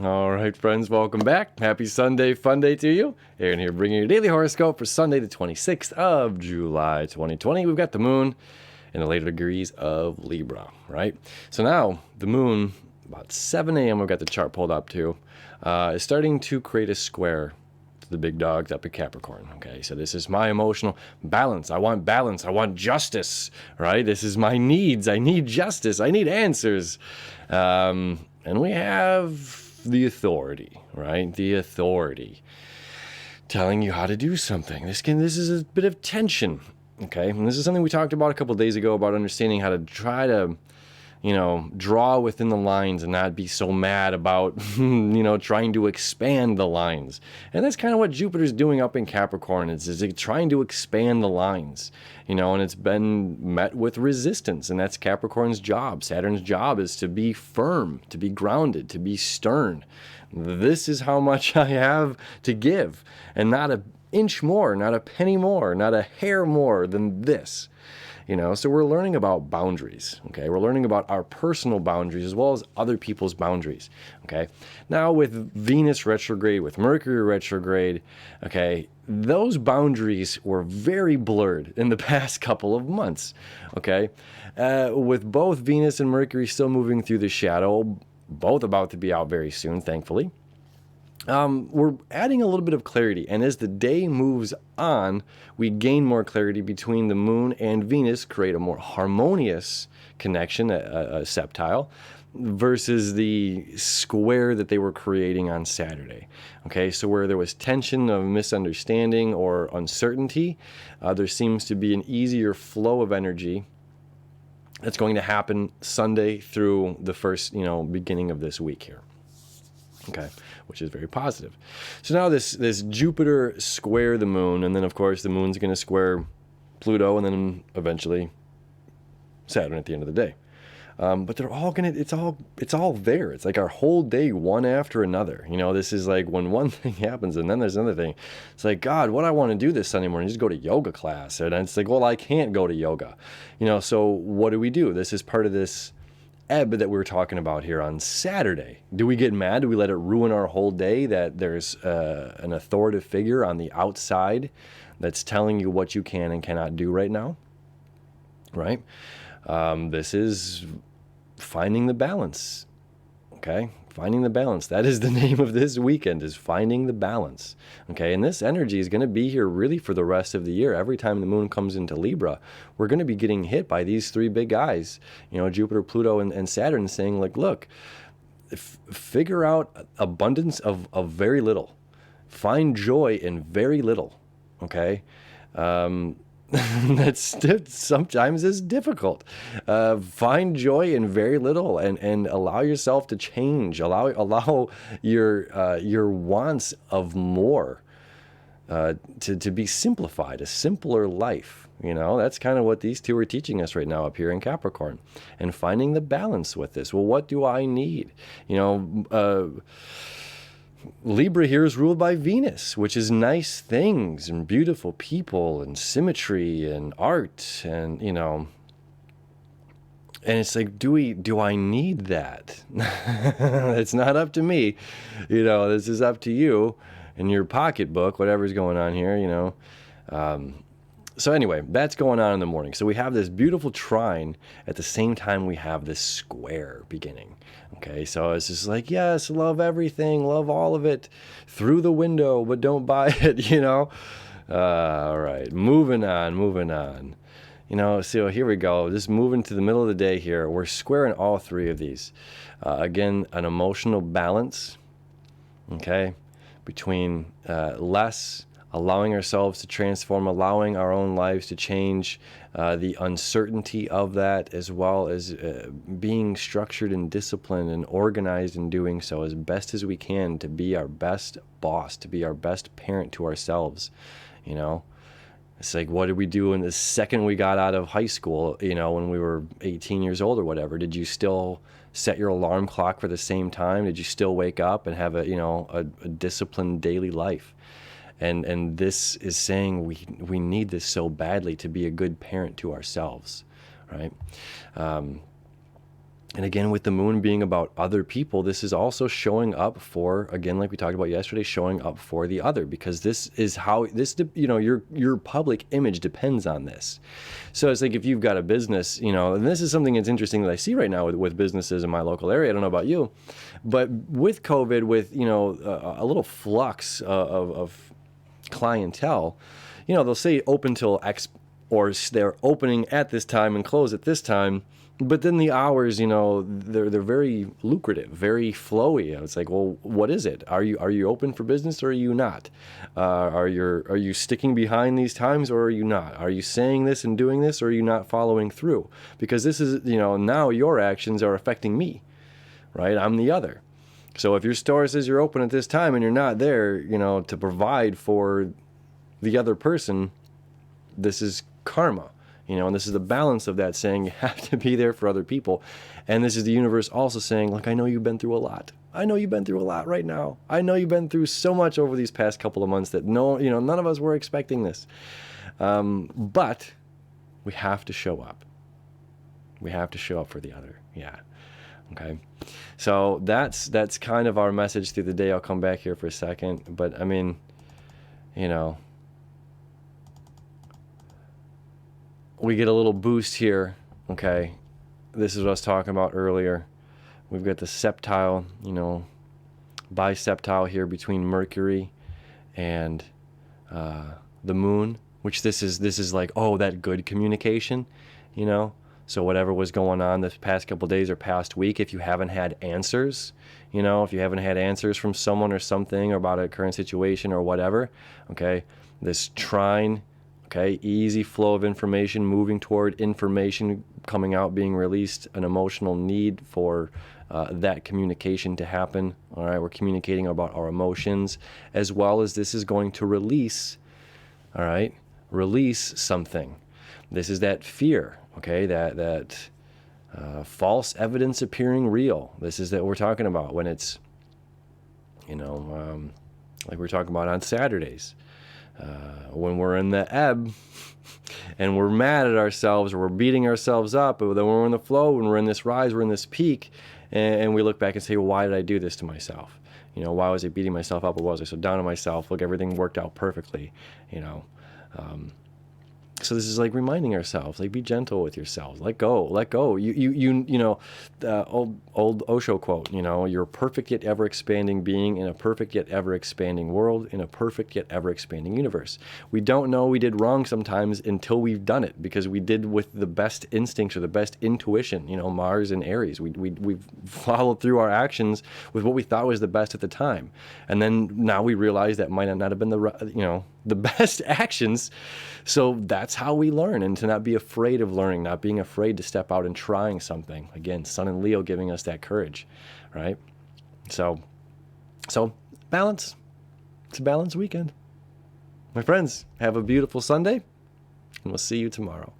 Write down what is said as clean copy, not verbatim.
All right, friends, welcome back. Happy Sunday, fun day to you. Aaron here bringing you your daily horoscope for Sunday, the 26th of July, 2020. We've got the moon in the later degrees of Libra, right? So now the moon, about 7 a.m., we've got the chart pulled up too, is starting to create a square to the big dogs up at Capricorn, okay? So this is my emotional balance. I want justice, right? This is my needs. I need justice. I need answers. And we have the authority, right? The authority telling you how to do something. This is a bit of tension, okay? And this is something we talked about a couple of days ago about understanding how to try to, draw within the lines and not be so mad about, trying to expand the lines. And that's kind of what Jupiter's doing up in Capricorn. Is it trying to expand the lines, and it's been met with resistance. And that's Capricorn's job. Saturn's job is to be firm, to be grounded, to be stern. This is how much I have to give, and not an inch more, not a penny more, not a hair more than this. So we're learning about boundaries, okay? We're learning about our personal boundaries as well as other people's boundaries, okay? Now with Venus retrograde, with Mercury retrograde, okay, those boundaries were very blurred in the past couple of months, okay? With both Venus and Mercury still moving through the shadow, both about to be out very soon, thankfully. We're adding a little bit of clarity, and as the day moves on, we gain more clarity between the moon and Venus, create a more harmonious connection, a septile, versus the square that they were creating on Saturday. Okay, so where there was tension of misunderstanding or uncertainty, there seems to be an easier flow of energy that's going to happen Sunday through the first, beginning of this week here. Okay, which is very positive. So now this Jupiter square the moon, and then of course the moon's going to square Pluto, and then eventually Saturn at the end of the day. But they're all it's all there. It's like our whole day, one after another. This is like when one thing happens and then there's another thing. It's like, God, what I want to do this Sunday morning is just go to yoga class. And it's like, well, I can't go to yoga. So what do? This is part of this ebb that we were talking about here on Saturday. Do we get mad? Do we let it ruin our whole day that there's an authoritative figure on the outside that's telling you what you can and cannot do right now? Right? This is finding the balance. Okay? Finding the balance. That is the name of this weekend, is finding the balance. Okay? And this energy is going to be here really for the rest of the year. Every time the moon comes into Libra, we're going to be getting hit by these three big guys, Jupiter, Pluto, and Saturn, saying like, look, figure out abundance of very little. Find joy in very little. Okay? That's sometimes is difficult. Find joy in very little, and allow yourself to change. Allow your wants of more to be simplified, a simpler life. That's kind of what these two are teaching us right now up here in Capricorn, and finding the balance with this. Well, what do I need? Libra here is ruled by Venus, which is nice things and beautiful people and symmetry and art, and and it's like, do I need that? It's not up to me. This is up to you and your pocketbook, whatever's going on here, So anyway, that's going on in the morning. So we have this beautiful trine at the same time we have this square beginning. Okay, so it's just like, yes, love everything, love all of it through the window, but don't buy it, All right, moving on. So here we go. Just moving to the middle of the day here. We're squaring all three of these. Again, an emotional balance, okay, between less, allowing ourselves to transform, allowing our own lives to change, the uncertainty of that, as well as being structured and disciplined and organized in doing so as best as we can to be our best boss, to be our best parent to ourselves. It's like, what did we do in the second we got out of high school, when we were 18 years old or whatever? Did you still set your alarm clock for the same time? Did you still wake up and have a disciplined daily life? And this is saying we need this so badly to be a good parent to ourselves, right? And again, with the moon being about other people, this is also showing up for, again, like we talked about yesterday, showing up for the other, because this is how this, your public image depends on this. So it's like if you've got a business, and this is something that's interesting that I see right now with businesses in my local area. I don't know about you, but with COVID, with, a little flux of clientele, they'll say open till X, or they're opening at this time and close at this time. But then the hours, they're very lucrative, very flowy. It's like, well, what is it? Are you open for business or are you not? Are you sticking behind these times or are you not? Are you saying this and doing this or are you not following through? Because this is, now your actions are affecting me, right? I'm the other. So if your store says you're open at this time and you're not there, to provide for the other person, this is karma. And this is the balance of that, saying you have to be there for other people. And this is the universe also saying, look, I know you've been through a lot. I know you've been through a lot right now. I know you've been through so much over these past couple of months that none of us were expecting this. But we have to show up. We have to show up for the other. Yeah. Okay. So that's kind of our message through the day. I'll come back here for a second. But I mean, we get a little boost here, okay? This is what I was talking about earlier. We've got the septile, biseptile here between Mercury and the moon, which this is like, that good communication, So whatever was going on this past couple of days or past week, if you haven't had answers, if you haven't had answers from someone or something about a current situation or whatever, okay, this trine, okay, easy flow of information, moving toward information coming out, being released, an emotional need for that communication to happen. All right, we're communicating about our emotions, as well as this is going to release, all right, release something. This is that fear, okay, that false evidence appearing real. This is that we're talking about when it's, like we're talking about on Saturdays. When we're in the ebb and we're mad at ourselves or we're beating ourselves up, but then we're in the flow, when we're in this rise, we're in this peak, and we look back and say, well, why did I do this to myself? Why was I beating myself up, or was I so down on myself? Look, everything worked out perfectly, So this is like reminding ourselves, like, be gentle with yourselves. Let go. Old Osho quote, you're a perfect yet ever expanding being in a perfect yet ever expanding world, in a perfect yet ever expanding universe. We don't know we did wrong sometimes until we've done it, because we did with the best instincts or the best intuition, Mars and Aries. We've followed through our actions with what we thought was the best at the time. And then now we realize that might not have been the best actions. So that's how we learn, and to not be afraid of learning, not being afraid to step out and trying something. Again, Sun and Leo giving us that courage, right? So balance. It's a balanced weekend. My friends, have a beautiful Sunday, and we'll see you tomorrow.